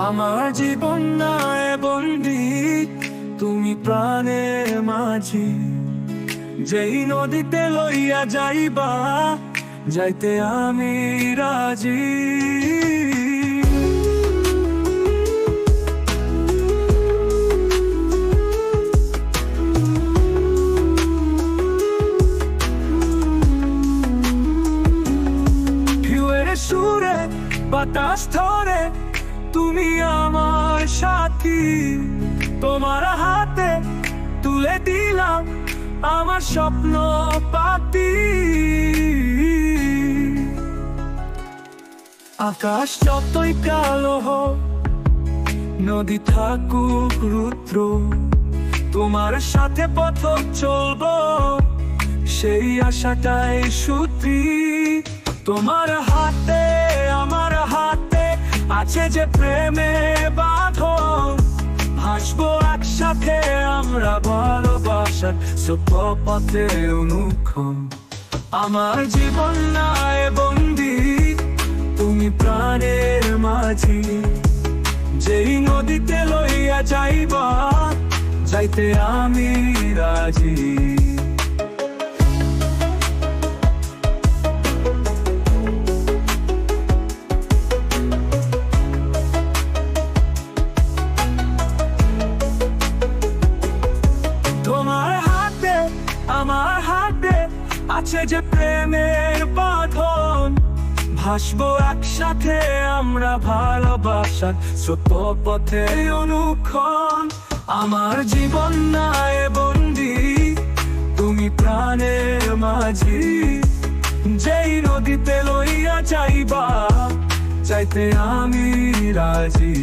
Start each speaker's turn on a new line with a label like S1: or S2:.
S1: আমার জীবন নায় বন্দি, তুমি প্রাণের মাঝি। যেই নদীতে লইয়া যাইবা, যাইতে আমি রাজি। ঢেউয়ের সুরে বাতাস ধরে তুমি আমার সাথী। তোমার হাতে তুলে দিলাম আমার স্বপ্ন পাতি। আকাশ যতই কালো হোক, নদী থাকুক রুদ্র, তোমার সাথে পথ চলবো, সেই আশাটাই সূত্রি। তোমার হাতে আমার হাতে আছে যে প্রেমের বাঁধন, হাসবো একসাথে আমরা ভালোবাসার পথে অনুক্ষণ। আমার জীবন নায় বন্দি, তুমি প্রাণের মাঝি। যেই নদীতে লইয়া যাইবা, যাইতে আমি রাজি। তোমার হাতে আমার হাতে আছে যে প্রেমের বাঁধন, ভাসবো একসাথে আমরা ভালোবাসার সত্য পথে অনুক্ষণ। আমার জীবন নায় বন্দি, তুমি প্রাণের মাঝি। যেই নদীতে লইয়া যাইবা, যাইতে আমি রাজি।